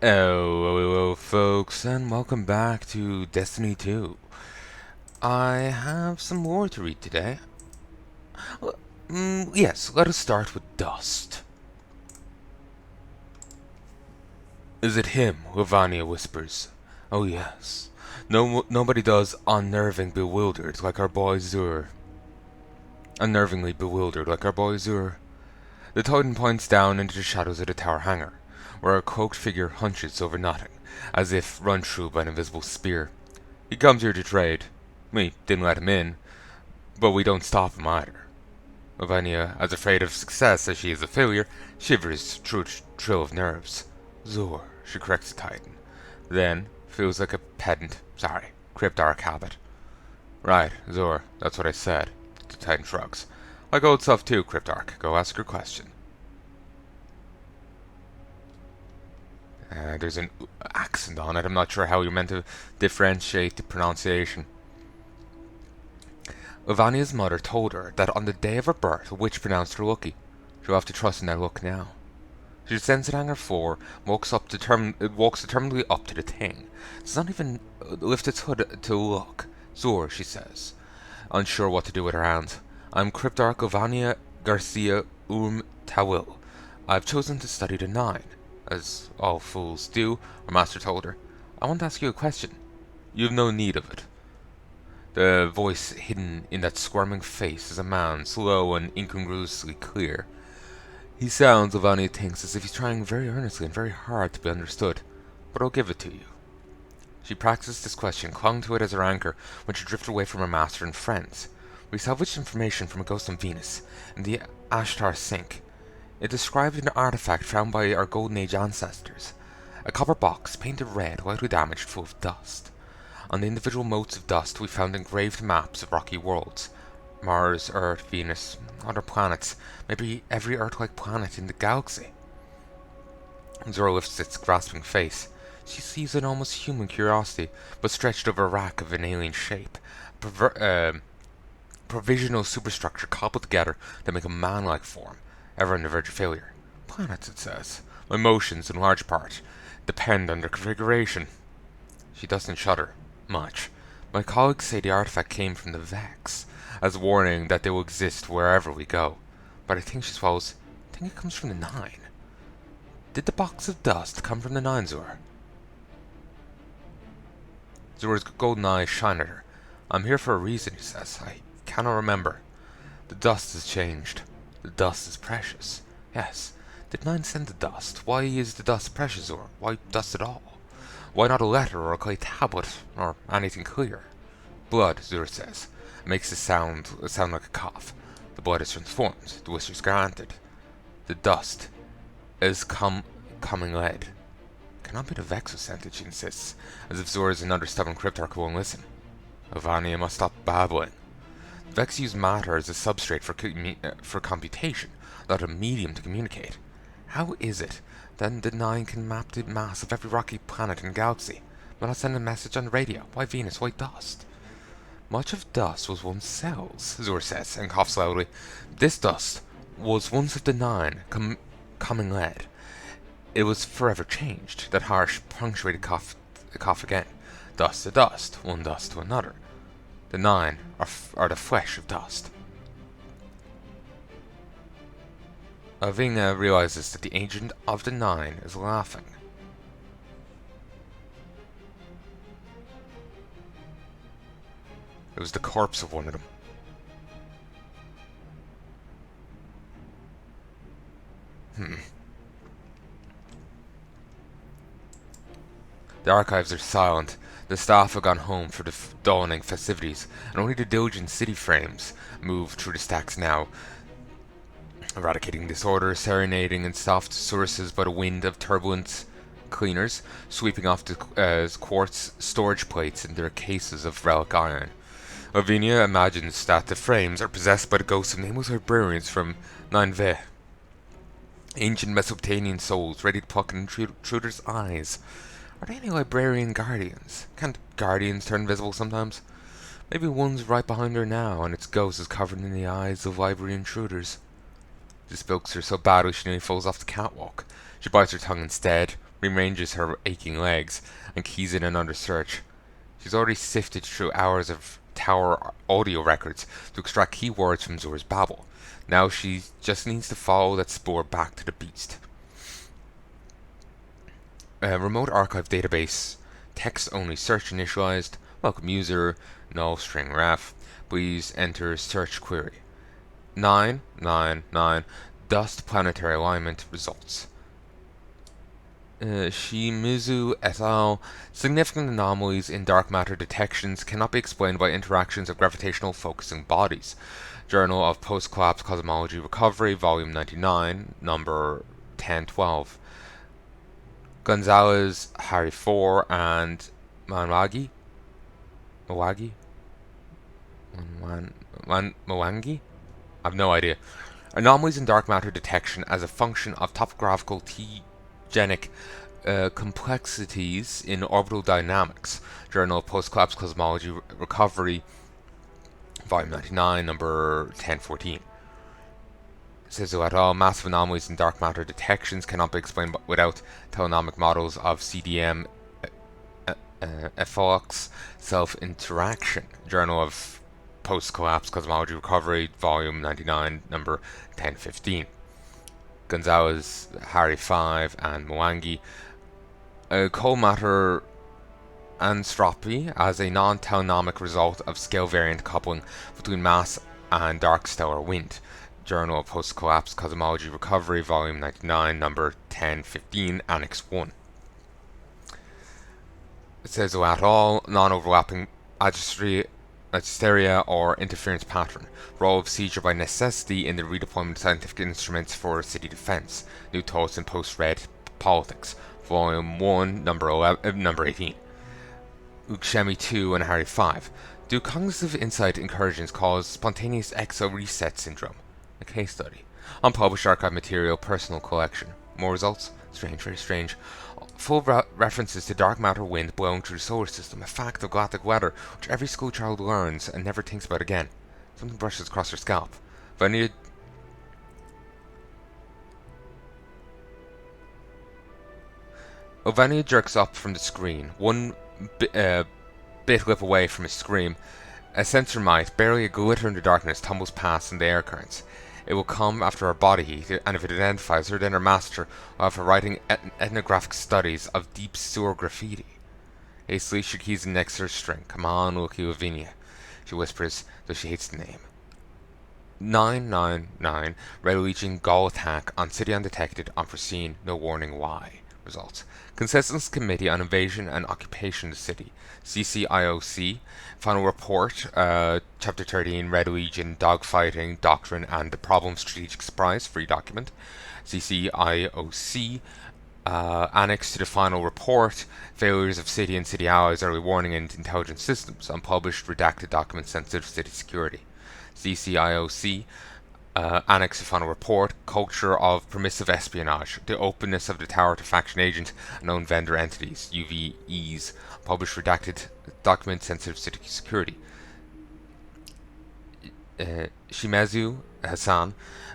Hello, folks, and welcome back to Destiny 2. I have some more to read today. Yes, let us start with Dust. Is it him? Lavania whispers. Oh yes. Nobody does unnerving bewildered like our boy Zur. Unnervingly bewildered like our boy Zur. The Titan points down into the shadows of the tower hangar, where a cloaked figure hunches over nothing, as if run through by an invisible spear. He comes here to trade. We didn't let him in, but we don't stop him either. Lavania, as afraid of success as she is of failure, shivers through a thrill of nerves. Zor, she corrects the Titan. Then, feels like a pedant. Sorry, cryptarch habit. Right, Zor, that's what I said. The Titan shrugs. Like old stuff too, cryptarch. Go ask your question. There's an accent on it. I'm not sure how you're meant to differentiate the pronunciation. Lavania's mother told her that on the day of her birth, a witch pronounced her lucky. She'll have to trust in that luck now. She descends to hangar 4, walks determinedly up to the thing. Does not even lift its hood to look. Zor, she says, unsure what to do with her hand. I'm Cryptarch Lavania Garcia Tawil. I've chosen to study the Nine. As all fools do, her master told her. I want to ask you a question. You have no need of it. The voice hidden in that squirming face is a man, slow and incongruously clear. He sounds, Lavania thinks, as if he's trying very earnestly and very hard to be understood, but I'll give it to you. She practiced this question, clung to it as her anchor when she drifted away from her master and friends. We salvaged information from a ghost on Venus, in the Ashtar Sink. It described an artifact found by our Golden Age ancestors. A copper box, painted red, lightly damaged, full of dust. On the individual motes of dust we found engraved maps of rocky worlds. Mars, Earth, Venus, other planets, maybe every Earth-like planet in the galaxy. Zora lifts its grasping face. She sees an almost human curiosity, but stretched over a rack of an alien shape. Provisional superstructure cobbled together to make a man-like form, ever on the verge of failure. Planets, it says. My motions, in large part, depend on their configuration. She doesn't shudder. Much. My colleagues say the artifact came from the Vex, as a warning that they will exist wherever we go. But I think she swallows. I think it comes from the Nine. Did the box of dust come from the Nine, Zor? Zor's golden eyes shine at her. I'm here for a reason, he says. I cannot remember. The dust has changed. The dust is precious. Yes. Did Nine send the dust? Why is the dust precious, Zor? Why dust at all? Why not a letter or a clay tablet, or anything clear? Blood, Zur says. It makes a sound like a cough. The blood is transformed. The wish is granted. The dust is coming lead. Cannot be the Vex who sent it, she insists, as if Zur is another stubborn cryptarch who won't listen. Lavania must stop babbling. The Vex use matter as a substrate for computation, not a medium to communicate. How is it then the Nine can map the mass of every rocky planet and galaxy, but not send a message on the radio? Why Venus? Why dust? Much of dust was once cells, Zur says, and coughs loudly. This dust was once of the Nine, coming lead. It was forever changed. That harsh, punctuated cough again. Dust to dust, one dust to another. The Nine are the flesh of dust. Alvina realizes that the agent of the Nine is laughing. It was the corpse of one of them. The archives are silent. The staff have gone home for the dawning festivities, and only the diligent city frames move through the stacks now, eradicating disorder, serenading in soft sources by the wind of turbulent cleaners, sweeping off the quartz storage plates in their cases of relic iron. Lavinia imagines that the frames are possessed by the ghosts of nameless librarians from Nineveh. Ancient Mesopotamian souls ready to pluck an intruder's eyes. Are there any librarian guardians? Can't guardians turn invisible sometimes? Maybe one's right behind her now, and its ghost is covered in the eyes of library intruders. This bilks her so badly she nearly falls off the catwalk. She bites her tongue instead, rearranges her aching legs, and keys in another search. She's already sifted through hours of tower audio records to extract key words from Zura's babble. Now she just needs to follow that spoor back to the beast. Remote archive database. Text only search initialized. Welcome user. Null string ref. Please enter search query. 999 dust planetary alignment results. Shimizu et al. Significant anomalies in dark matter detections cannot be explained by interactions of gravitational focusing bodies. Journal of Post-Collapse Cosmology Recovery, Volume 99, number 1012. Gonzalez, Harry 4, and Mwangi? Mwangi? I have no idea. Anomalies in dark matter detection as a function of topographical T-genic complexities in orbital dynamics. Journal of Post-Collapse Cosmology Recovery, Volume 99, number 1014. Says et al. Massive anomalies in dark matter detections cannot be explained without telenomic models of CDM efflux self-interaction. Journal of Post-Collapse Cosmology Recovery, Volume 99, number 1015. Gonzalez, Harry 5, and Mwangi. Cold matter entropy as a non-telenomic result of scale-variant coupling between mass and dark stellar wind. Journal of Post-Collapse Cosmology Recovery, Volume 99, number 1015, Annex 1. It says at all non-overlapping hysteria or interference pattern. Role of seizure by necessity in the redeployment of scientific instruments for city defense. New thoughts in post-red politics. Volume 1, number 18. Ukshemi 2 and Harry 5. Do cognitive insight incursions cause spontaneous exo-reset syndrome? A case study. Unpublished archive material, personal collection. More results? Strange, very strange. Full references to dark matter wind blowing through the solar system, a fact of galactic weather which every schoolchild learns and never thinks about again. Something brushes across her scalp. Vanilla jerks up from the screen, one bit lip away from a scream. A sensor mite, barely a glitter in the darkness, tumbles past in the air currents. It will come after her body heat, and if it identifies her, then her master will have her writing ethnographic studies of deep sewer graffiti. Hastily, she keys the next to her string. Come on, Lucky Lavinia, she whispers, though she hates the name. 999, red legion Gaul attack on city undetected, unforeseen, no warning why. Results. Consensus Committee on Invasion and Occupation of the City. CCIOC. Final report. Chapter 13. Red Legion. Dogfighting. Doctrine and the Problem Strategic Surprise. Free document. CCIOC. Annex to the final report. Failures of City and City Allies. Early warning and intelligence systems. Unpublished redacted document sensitive to city security. CCIOC. Annex to final report, culture of permissive espionage, the openness of the tower to faction agent and known vendor entities, UVEs, published redacted document sensitive to security. Shimezu Hassan,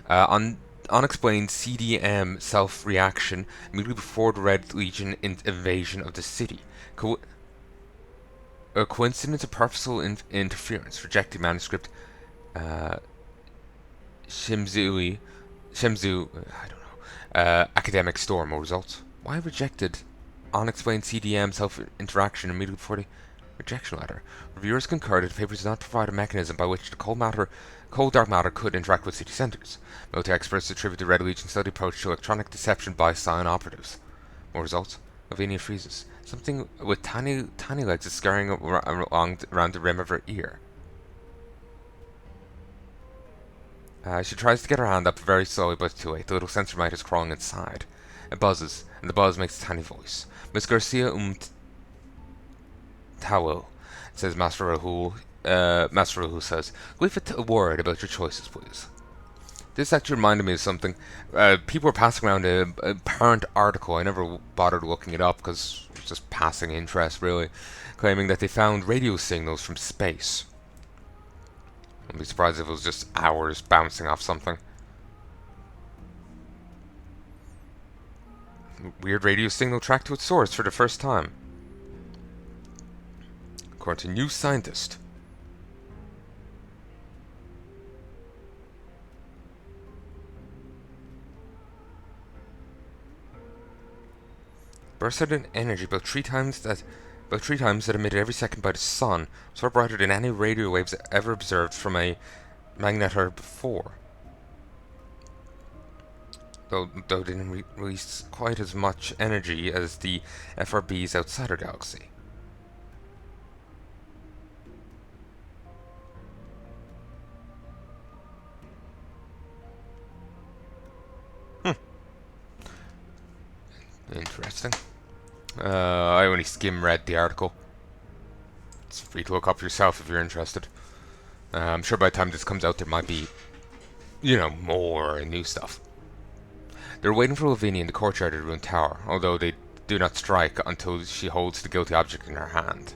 unexplained CDM self-reaction immediately before the Red Legion invasion of the city. A coincidence of purposeful interference, rejected manuscript, Shimzu, I don't know, academic storm or results. Why rejected unexplained CDM self-interaction immediately before the rejection letter? Reviewers concurred that the paper does not provide a mechanism by which the cold dark matter could interact with city centers. Military experts attribute the Red Legion study approach to electronic deception by silent operatives. More results. Lavinia freezes. Something with tiny legs is scurrying around the rim of her ear. She tries to get her hand up very slowly, but it's too late. The little sensor mite is crawling inside. It buzzes, and the buzz makes a tiny voice. Miss Garcia Tawil, says Master Rahul. Master Rahul says, leave a word about your choices, please. This actually reminded me of something. People were passing around a apparent article. I never bothered looking it up because it was just passing interest, really, claiming that they found radio signals from space. I'd be surprised if it was just hours bouncing off something. Weird radio signal tracked to its source for the first time. According to New Scientist. Bursts out in energy about three times that emitted every second by the sun, far brighter than any radio waves ever observed from a magnetar before. Though they didn't release quite as much energy as the FRBs outside our galaxy. Interesting. I only skim-read the article. It's free to look up yourself if you're interested. I'm sure by the time this comes out there might be, more new stuff. They're waiting for Lavinia in the courtyard of the ruined tower, although they do not strike until she holds the guilty object in her hand.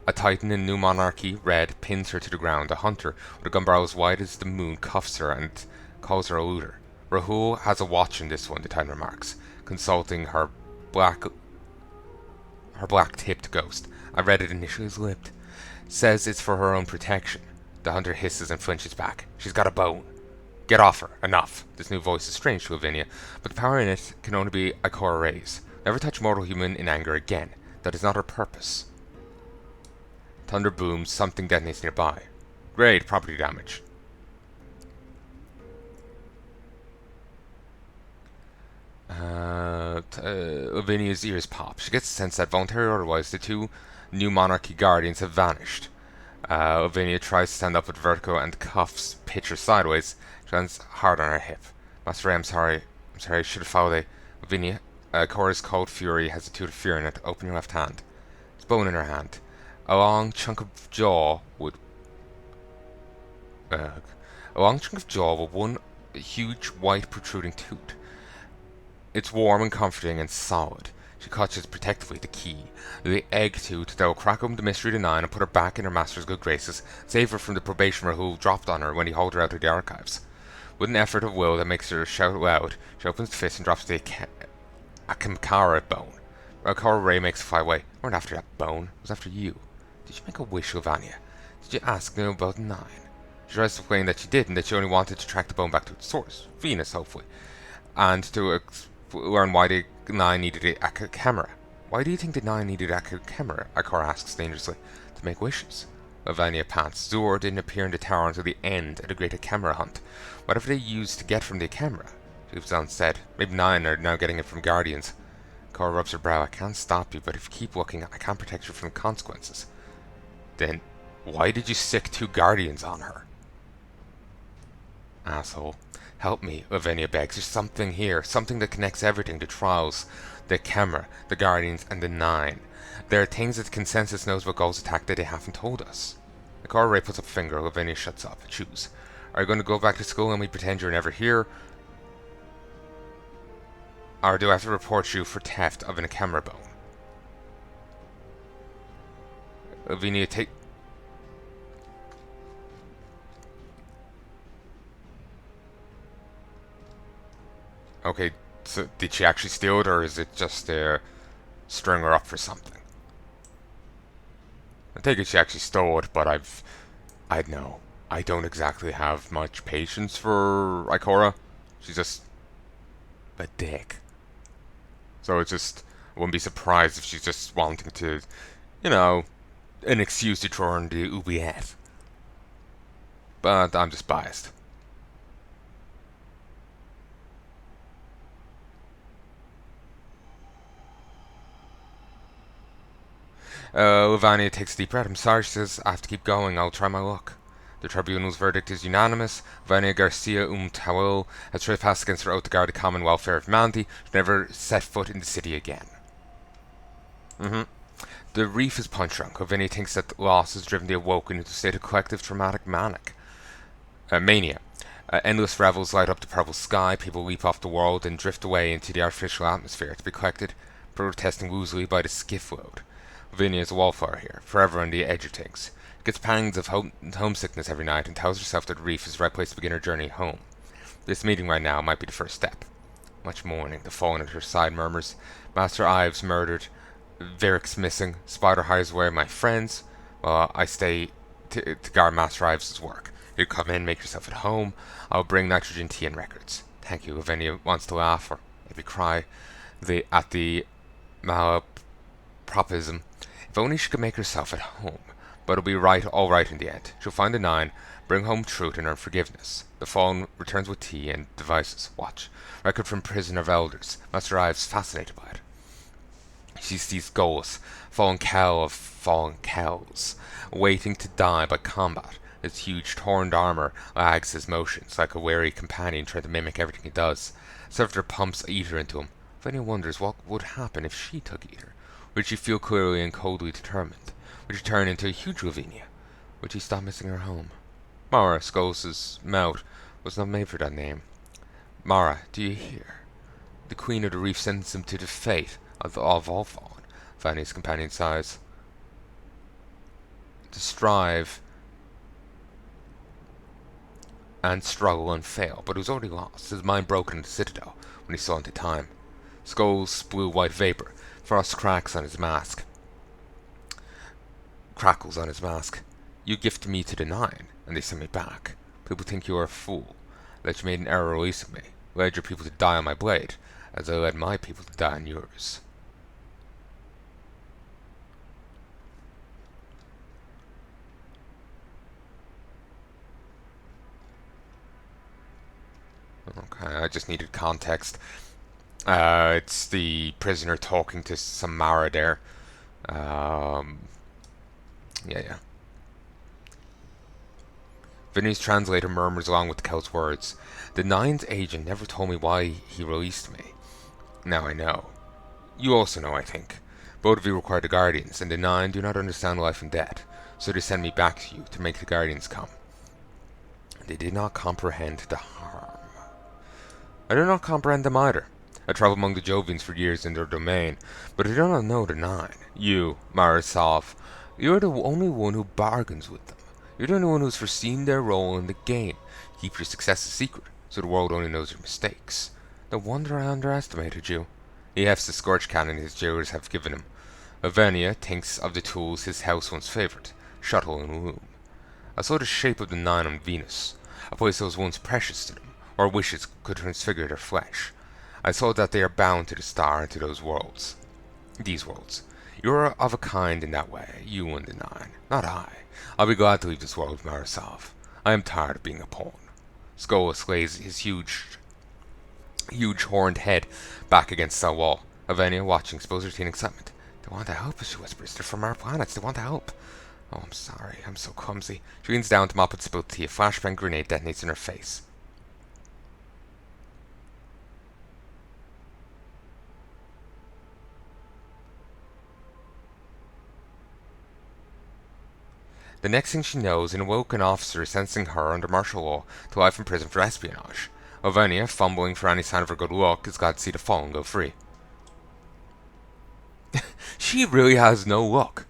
A Titan in New Monarchy red pins her to the ground. A hunter with a gun barrel as wide as the moon cuffs her and calls her a looter. Rahul has a watch in this one, the Titan remarks, consulting her black-tipped ghost. I read it initially as lipped. Says it's for her own protection. The hunter hisses and flinches back. She's got a bone. Get off her. Enough. This new voice is strange to Lavinia, but the power in it can only be Ikora rays. Never touch mortal human in anger again. That is not her purpose. Thunder booms. Something detonates nearby. Great. Property damage. Lavinia's ears pop. She gets the sense that, voluntary or otherwise, the two New Monarchy Guardians have vanished. Lavinia tries to stand up with vertigo and cuffs pitch her sideways. She lands hard on her hip. Master Ray, I'm sorry, I should have followed it. Lavinia, Cora's cold fury has a tooth of fear in it. Open your left hand. There's bone in her hand. A long chunk of jaw with one huge white protruding tooth. It's warm and comforting and solid. She clutches protectively the key, the egg tooth that will crack open the mystery of the Nine and put her back in her master's good graces, save her from the probationer who dropped on her when he hauled her out of the archives. With an effort of will that makes her shout loud, she opens the fist and drops the Akamkara bone. Ikora Ray makes a fly away. I weren't after that bone. It was after you. Did you make a wish, Lavinia? Did you ask them about the Nine? She tries to explain that she did and that she only wanted to track the bone back to its source, Venus, hopefully, and to learn why the Nine needed a camera. Why do you think the Nine needed a camera? Ikora asks dangerously. To make wishes. Lavinia pants. Zor didn't appear in the tower until the end of the great camera hunt. Whatever they used to get from the camera. She moves on said. Maybe Nine are now getting it from Guardians. Ikora rubs her brow. I can't stop you, but if you keep looking, I can't protect you from the consequences. Then, why did you sick two Guardians on her? Asshole. Help me, Lavinia begs. There's something here. Something that connects everything. The trials, the camera, the Guardians, and the Nine. There are things that the consensus knows about Gold's attack that they haven't told us. Ikora Ray puts up a finger. Lavinia shuts up. Choose. Are you going to go back to school and we pretend you're never here? Or do I have to report you for theft of a camera bone? Lavinia, take... Okay, so did she actually steal it, or is it just string her up for something? I take it she actually stole it, but I know. I don't exactly have much patience for Ikora. She's just a dick. So it's just, I wouldn't be surprised if she's just wanting to, an excuse to throw her in the oubliette. But I'm just biased. Lavinia takes a deep breath. I'm sorry, she says. I have to keep going. I'll try my luck. The tribunal's verdict is unanimous. Lavinia Garcia Tawil has trespassed against her oath to guard the common welfare of humanity. She never set foot in the city again. The reef is punch-drunk. Lavinia thinks that loss has driven the Awoken into a state of collective traumatic mania. Endless revels light up the purple sky. People leap off the world and drift away into the artificial atmosphere to be collected, protesting woozily by the skiff load. Lavinia is a wallflower here, forever on the edge of things. She gets pangs of homesickness every night and tells herself that the reef is the right place to begin her journey home. This meeting right now might be the first step. Much mourning. The fallen at her side murmurs. Master Ives murdered. Varric's missing. Spider hides away my friends. Well, I stay to guard Master Ives' work. You come in, make yourself at home. I'll bring nitrogen tea and records. Thank you. If any wants to laugh or maybe cry at the malapropism, if only she could make herself at home. But it'll be all right in the end. She'll find the nine, bring home truth and earn forgiveness. The fallen returns with tea and devices. Watch. Record from prison of elders. Master Ives fascinated by it. She sees ghosts, fallen cow of fallen cows, waiting to die by combat. His huge torn armor lags his motions, like a wary companion trying to mimic everything he does. Servitor pumps Eater into him. Vanny wonders what would happen if she took Eater. Would she feel clearly and coldly determined? Would she turn into a huge Lavinia? Would she stop missing her home? Mara, Skoll's mouth, was not made for that name. Mara, do you hear? The Queen of the Reef sends him to the fate of all fallen. Vanny's companion sighs. To strive and struggle and fail, but he was already lost, his mind broken in the citadel when he saw into time. Skoll's blue-white vapor, frost crackles on his mask. You gifted me to the nine, and they sent me back. People think you are a fool, that you made an error releasing me, led your people to die on my blade, as I led my people to die on yours. Okay, I just needed context. It's the prisoner talking to some Mara there. Yeah. Vinny's translator murmurs along with Kel's words. The Nine's agent never told me why he released me. Now I know. You also know, I think. Both of you require the Guardians, and the Nine do not understand life and death, so they send me back to you to make the Guardians come. They did not comprehend the harm. I do not comprehend them either. I traveled among the Jovians for years in their domain, but I do not know the Nine. You, Marisov, you are the only one who bargains with them. You're the only one who's foreseen their role in the game. Keep your success a secret, so the world only knows your mistakes. No wonder I underestimated you. He hefts the scorch cannon his jailers have given him. Avenia thinks of the tools his house once favored, shuttle and loom. I saw the shape of the Nine on Venus, a place that was once precious to them, or wishes could transfigure their flesh. I saw that they are bound to the star and to those worlds. These worlds. You are of a kind in that way, you and the Nine, not I. I'll be glad to leave this world with Marisov. I am tired of being a pawn. Skoll slays his huge horned head back against the wall. Avenia, watching, spills her tea in excitement. They want to help us, she whispers. They're from our planets. They want to help. Oh, I'm sorry. I'm so clumsy. She leans down to mop and spill tea. A flashbang grenade detonates in her face. The next thing she knows, an awoken officer is sentencing her under martial law to life in prison for espionage. Ovenia, fumbling for any sign of her good luck, is glad to see the fallen go free. She really has no luck.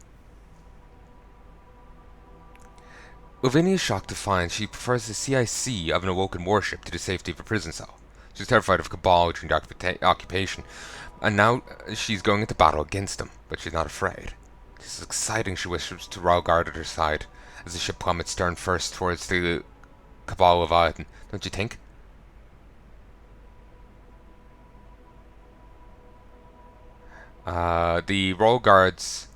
Lavinia is shocked to find she prefers the CIC of an awoken warship to the safety of a prison cell. She's terrified of Cabal during the occupation, and now she's going into battle against them, but she's not afraid. This is exciting, she whispers to Ralgard at her side, as the ship plummets stern first towards the Cabal Leviathan. Don't you think? The Royal Guard's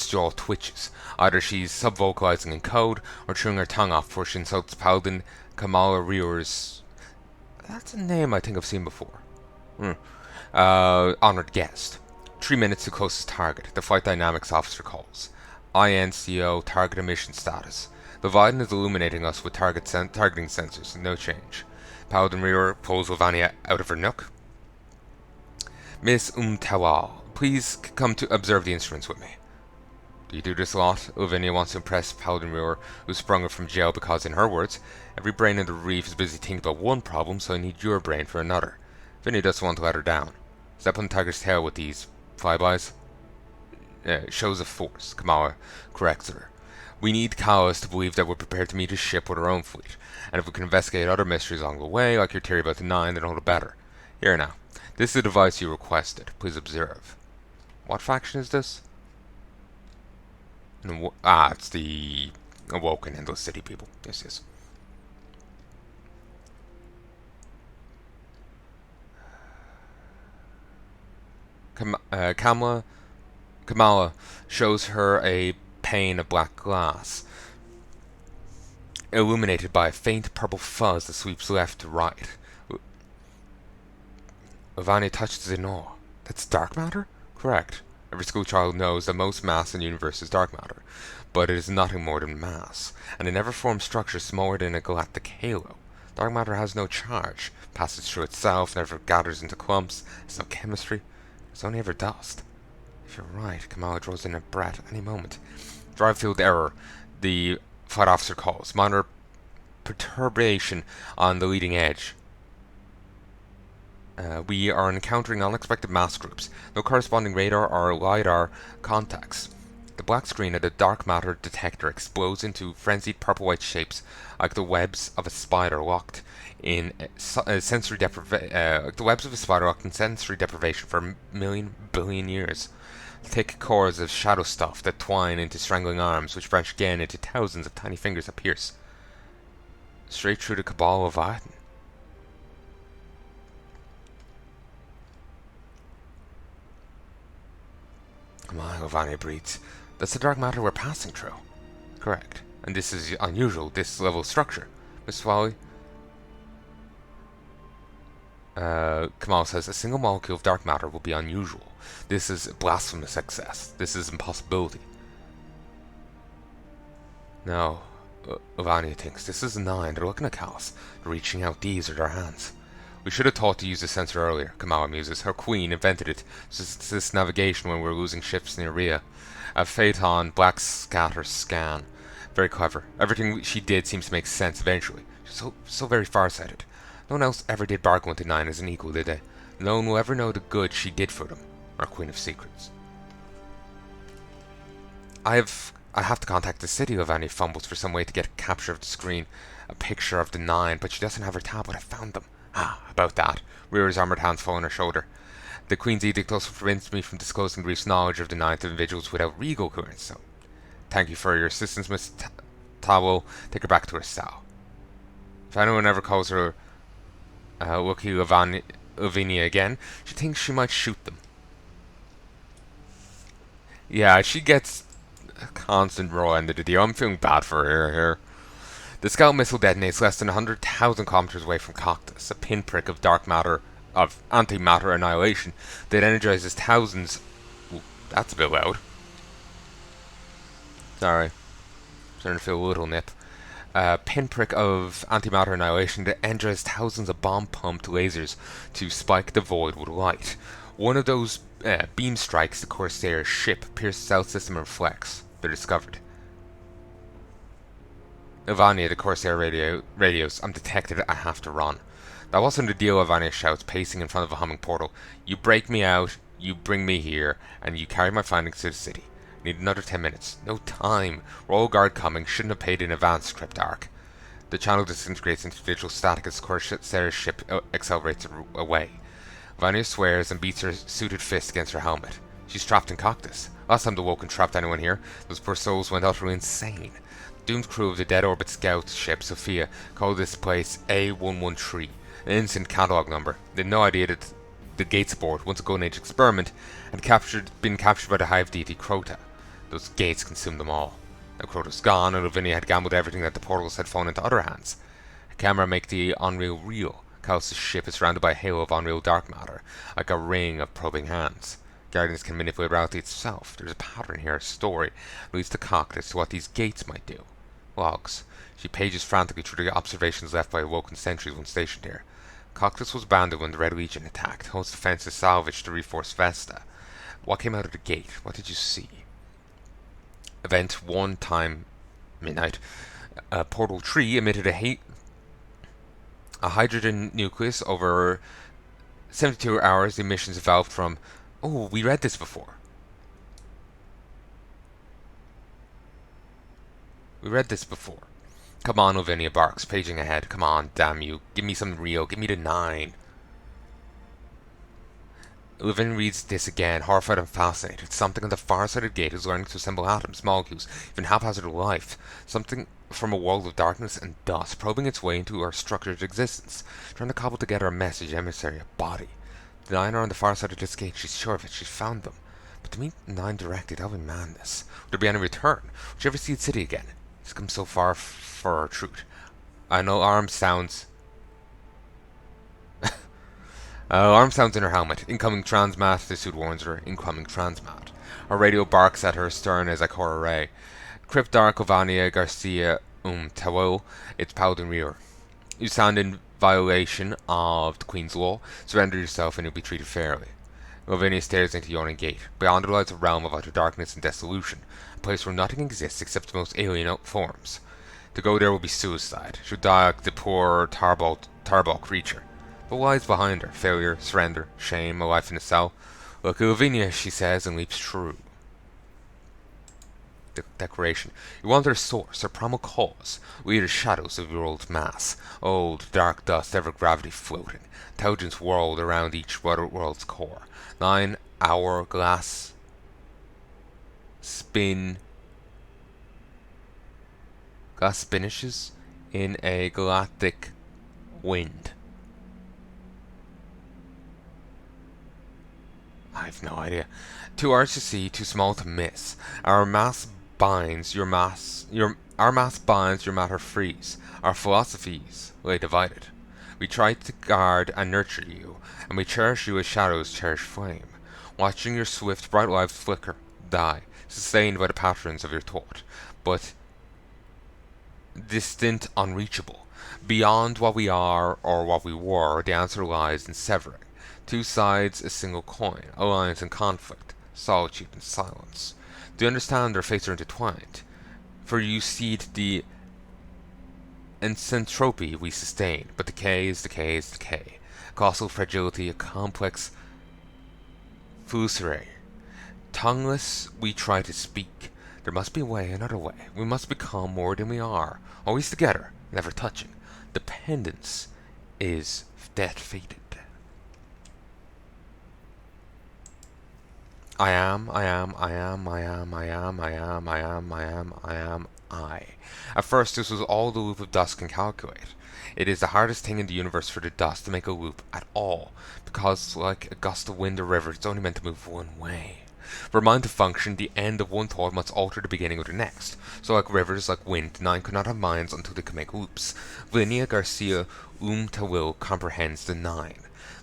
jaw twitches. Either she's sub-vocalizing in code, or chewing her tongue off before she insults Paladin Kamala Rior's... That's a name I think I've seen before. Honored guest. 3 minutes to closest target. The Flight Dynamics Officer calls. INCO target emission status. Leviathan is illuminating us with targeting sensors. No change. Paladin Rior pulls Lavania out of her nook. Miss Tawal, please come to observe the instruments with me. Do you do this a lot? Lavinia wants to impress Paladin Rior, who sprung her from jail because, in her words, every brain in the reef is busy thinking about one problem, so I need your brain for another. Vinny doesn't want to let her down. Step on the tiger's tail with these flybys. Shows of force, Kamala corrects her. We need Kawas to believe that we're prepared to meet his ship with our own fleet, and if we can investigate other mysteries along the way, like your theory about the Nine, then all the better. Here now. This is the device you requested. Please observe. What faction is this? It's the Awoken Endless City people. Yes, yes. Kamala shows her a pane of black glass, illuminated by a faint purple fuzz that sweeps left to right. Ivania touches in awe. That's dark matter? Correct. Every schoolchild knows that most mass in the universe is dark matter, but it is nothing more than mass, and it never forms structures smaller than a galactic halo. Dark matter has no charge, passes through itself, never gathers into clumps, has no chemistry, it's only ever dust. If you're right, Kamala draws in a breath any moment. Drive field error, the flight officer calls. Minor perturbation on the leading edge. We are encountering unexpected mass groups. No corresponding radar or LiDAR contacts. The black screen of the dark matter detector explodes into frenzied purple-white shapes, like the webs of a spider locked in sensory deprivation for a million billion years. Thick cords of shadow stuff that twine into strangling arms, which branch again into thousands of tiny fingers that pierce straight through the cabal of Aden. My, Ivania breathes. That's the dark matter we're passing through. Correct. And this is unusual, this level of structure. Miss Folly? Kamal says, a single molecule of dark matter will be unusual. This is blasphemous excess. This is impossibility. No, Ivania thinks, this is the Nine. They're looking at Callus. They're reaching out. These are their hands. We should have thought to use the sensor earlier, Kamala muses. Her queen invented it. This navigation when we were losing ships near Rhea. A phaeton, black scatter, scan. Very clever. Everything she did seems to make sense eventually. She's so very farsighted. No one else ever did bargain with the Nine as an equal, did they? No one will ever know the good she did for them. Our Queen of Secrets. I have to contact the city. Ivania fumbles for some way to get a capture of the screen, a picture of the Nine, but she doesn't have her tablet. I found them. About that. Rear's armoured hands fall on her shoulder. The Queen's edict also forbids me from disclosing Grief's knowledge of the Nine to individuals without regal clearance, so thank you for your assistance, Miss Towel. Take her back to her cell. If anyone ever calls her Wookiee Lavinia again, she thinks she might shoot them. Yeah, she gets a constant raw end of the deal. I'm feeling bad for her here. The scout missile detonates less than 100,000 kilometers away from Coctus, a pinprick of dark matter, of antimatter annihilation that energizes thousands. Ooh, that's a bit loud. Sorry. I'm starting to feel a little nip. Pinprick of antimatter annihilation that energizes thousands of bomb-pumped lasers to spike the void with light. One of those beam strikes the Corsair's ship, pierces South System and reflects. They're discovered. Ivania, the Corsair radios. I'm detected. I have to run. That wasn't the deal, Ivania shouts, pacing in front of a humming portal. You break me out, you bring me here, and you carry my findings to the city. Need another 10 minutes. No time. Royal Guard coming. Shouldn't have paid in advance, script arc. The channel disintegrates into digital static as Corsair's ship accelerates away. Ivania swears and beats her suited fist against her helmet. She's trapped in Coctus. Last time the Woken trapped anyone here, those poor souls went utterly insane. Doomed crew of the Dead Orbit scout ship Sophia called this place A113, an instant catalogue number. They had no idea that the Gates aboard, once a Golden Age experiment, had been captured by the hive deity Crota. Those gates consumed them all. Now Crota's gone, and Lavinia had gambled everything that the portals had fallen into other hands. A camera make the unreal real. Calus' ship is surrounded by a halo of unreal dark matter, like a ring of probing hands. Guardians can manipulate reality itself. There's a pattern here, a story, leads to Coctus to what these gates might do. Logs. She pages frantically through the observations left by awoken sentries when stationed here. Coctus was abandoned when the Red Legion attacked. Host defenses salvaged to reinforce Vesta. What came out of the gate? What did you see? Event 1 time midnight. Portal 3 emitted a hydrogen nucleus over 72 hours. The emissions evolved from... Oh, we read this before. We read this before. Come on, Lavinia barks, paging ahead. Come on, damn you. Give me something real. Give me the 9. Lavinia reads this again, horrified and fascinated. Something on the far side of the gate is learning to assemble atoms, molecules, even haphazard life. Something from a world of darkness and dust, probing its way into our structured existence, trying to cobble together a message, emissary, a body. The 9 are on the far side of this gate. She's sure of it. She's found them. But to meet 9 directly, that would be madness. Would there be any return? Would she ever see the city again? She's come so far for our truth. I know arm sounds. Alarm sounds in her helmet. Incoming transmat, the suit warns her. Incoming transmat. Her radio barks at her stern as I call array. Cryptar Covania Garcia Tawil, it's Paladin rear. You stand in violation of the Queen's law. Surrender yourself and you'll be treated fairly. Lavinia stares into the yawning gate. Beyond her lies a realm of utter darkness and dissolution. A place where nothing exists except the most alien forms. To go there will be suicide. She'll die like the poor tarball creature. But what lies behind her? Failure, surrender, shame, a life in a cell. Look at Lavinia, she says, and leaps through. Declaration. You want her source, her primal cause. We are the shadows of your old mass. Old, dark dust, ever gravity floating. Intelligence whirled around each world's core. 9 hourglass spin. Glass spinishes in a galactic wind. I have no idea. Too large to see, too small to miss. Our mass binds your mass. Our mass binds, your matter frees. Our philosophies lay divided. We try to guard and nurture you, and we cherish you as shadows cherish flame. Watching your swift, bright lives flicker, die, sustained by the patterns of your thought, but distant, unreachable. Beyond what we are or what we were, the answer lies in severing. 2 sides, a single coin, alliance and conflict, solitude and silence. Do you understand their fates are intertwined? For you seed the entropy we sustain, but decay is decay is decay. Colossal fragility, a complex fusere. Tongueless we try to speak. There must be a way, another way. We must become more than we are, always together, never touching. Dependence is death fated. I am. At first this was all the loop of dust can calculate. It is the hardest thing in the universe for the dust to make a loop at all, because like a gust of wind or river, it's only meant to move one way. For a mind to function, the end of one thought must alter the beginning of the next. So like rivers, like wind, the 9 could not have minds until they could make loops. Linnea Garcia Tawil comprehends the 9.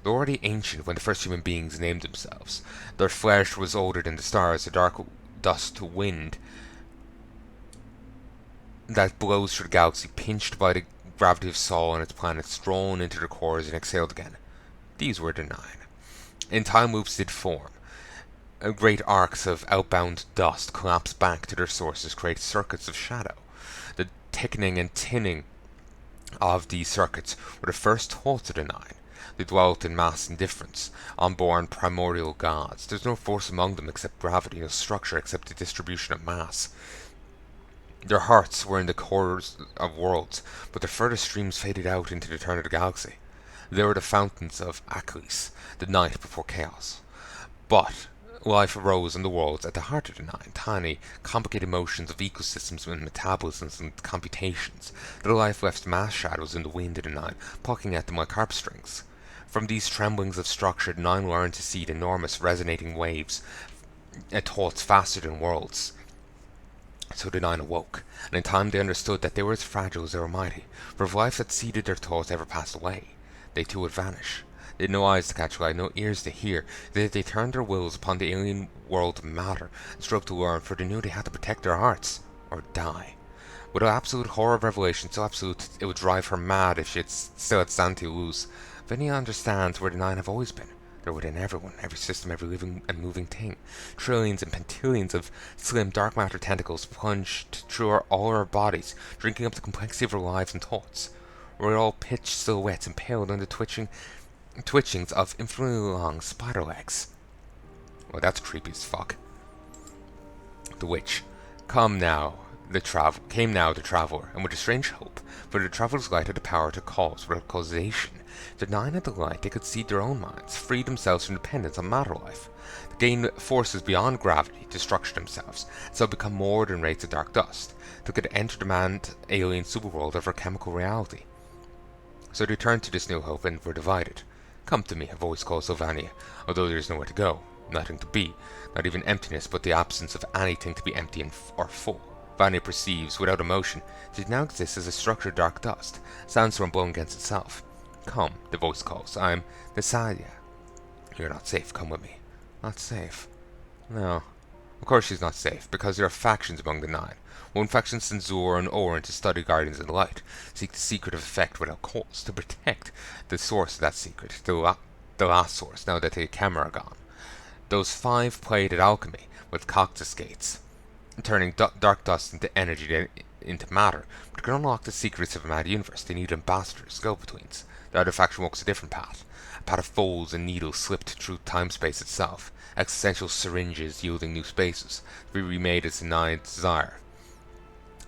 They're already ancient when the first human beings named themselves. Their flesh was older than the stars, the dark dust to wind that blows through the galaxy, pinched by the gravity of Sol and its planets, drawn into their cores and exhaled again. These were the 9. In time loops did form. Great arcs of outbound dust collapse back to their sources, create circuits of shadow. The thickening and tinning of these circuits were the first thoughts of the 9. They dwelt in mass indifference, unborn primordial gods. There's no force among them except gravity, no structure except the distribution of mass. Their hearts were in the cores of worlds, but their further streams faded out into the turn of the galaxy. They were the fountains of Achilles, the night before chaos. But life arose in the worlds at the heart of the 9, tiny, complicated motions of ecosystems and metabolisms and computations. Their life left mass shadows in the wind of the 9, plucking at them like harp strings. From these tremblings of structure, the 9 learned to seed enormous resonating waves, thoughts faster than worlds. So the 9 awoke, and in time they understood that they were as fragile as they were mighty, for if life that seeded their thoughts ever passed away, they too would vanish. They had no eyes to catch light, no ears to hear. They turned their wills upon the alien world of matter, and strove to learn, for they knew they had to protect their hearts, or die. With an absolute horror of revelation, so absolute it would drive her mad if she still had stand to lose. Vinny understands where the 9 have always been. They're within everyone, every system, every living and moving thing. Trillions and pentillions of slim dark matter tentacles plunged through all our bodies, drinking up the complexity of our lives and thoughts. We're all pitched silhouettes impaled on the twitchings of infinitely long spider legs. Well, that's creepy as fuck. The witch. Come now. came now the traveller, and with a strange hope, for the traveller's light had the power to cause without causation. The nine had the light, they could see their own minds, free themselves from dependence on matter life, to gain forces beyond gravity to structure themselves, and so become more than wraiths of dark dust, that could enter the manned alien superworld of our chemical reality. So they turned to this new hope and were divided. Come to me, a voice called Sylvania, although there is nowhere to go, nothing to be, not even emptiness, but the absence of anything to be empty or full. Vanya perceives, without emotion, that it now exists as a structured dark dust, sandstorm blown against itself. Come, the voice calls. I'm Nasalia. You're not safe, come with me. Not safe? No. Of course she's not safe, because there are factions among the nine. One faction sends Zur and Orin to study Guardians of the Light, seek the secret of effect without cause, to protect the source of that secret, the last source, now that the camera are gone. Those five played at alchemy with cactus gates, turning dark dust into energy, into matter, but to unlock the secrets of a mad universe, they need ambassadors, go-betweens. The other faction walks a different path, a path of folds and needles slipped through time-space itself, existential syringes yielding new spaces, to be remade as the nine's desire.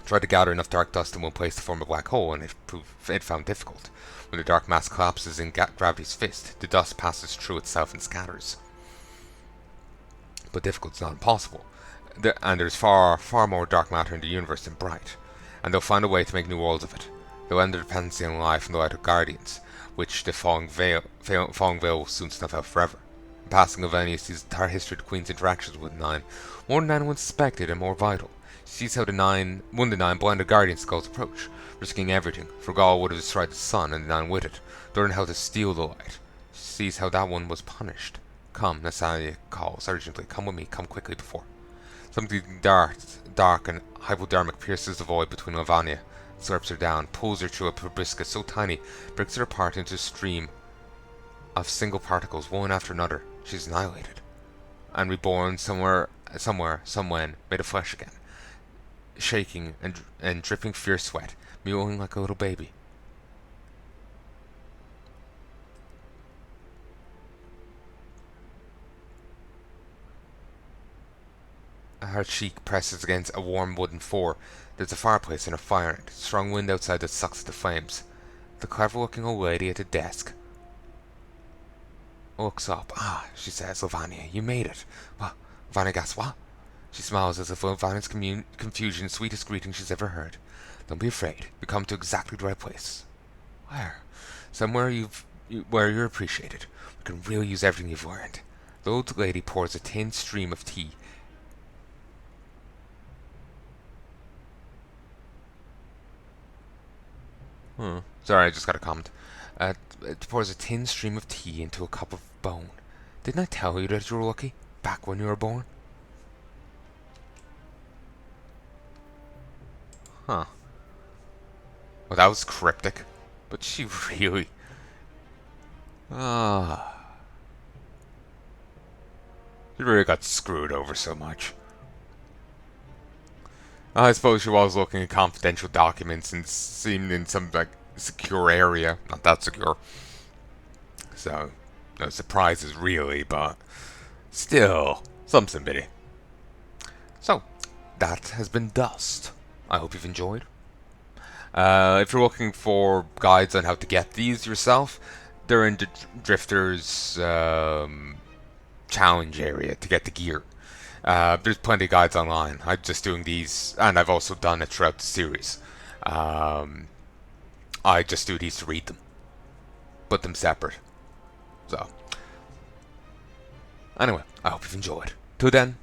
Tried to gather enough dark dust in one place to form a black hole, and it found difficult. When the dark mass collapses in gravity's fist, the dust passes through itself and scatters. But difficult is not impossible, and there's far more dark matter in the universe than bright, and they'll find a way to make new worlds of it. They'll end their dependency on life and the light of Guardians, which the falling veil will soon snuff out forever. In passing, Ovania sees the entire history of the Queen's interactions with the Nine, more than anyone suspected and more vital. She sees how one of the nine blinded Guardians to Gaul's approach, risking everything, for Gaul would have destroyed the sun and the nine with it, learning how to steal the light. She sees how that one was punished. Come, Nasalia calls urgently. Come with me, come quickly before. Something dark and hypodermic pierces the void between Ovania, slurps her down, pulls her through a proboscis so tiny, breaks her apart into a stream of single particles, one after another. She's annihilated, and reborn somewhere, somewhen, made of flesh again, shaking and dripping fierce sweat, mewing like a little baby. Her cheek presses against a warm wooden floor. There's a fireplace and a fire in it. Strong wind outside that sucks at the flames. The clever-looking old lady at the desk looks up. Ah, she says, Lavania, you made it. What? Lavania gasps, what? She smiles as if Lavania's confusion, sweetest greeting she's ever heard. Don't be afraid. We come to exactly the right place. Where? Somewhere where you're appreciated. We can really use everything you've learned. The old lady pours a thin stream of tea. Sorry, I just got a comment. It pours a thin stream of tea into a cup of bone. Didn't I tell you that you were lucky? Back when you were born? Huh. Well, that was cryptic. But she really... She really got screwed over so much. I suppose she was looking at confidential documents and seemed in some, like, secure area. Not that secure. So, no surprises really, but still, some sympathy. So, that has been Dust. I hope you've enjoyed. If you're looking for guides on how to get these yourself, they're in the Drifter's challenge area to get the gear. There's plenty of guides online. I'm just doing these, and I've also done it throughout the series. I just do these to read them. Put them separate. So, anyway, I hope you've enjoyed. Till then.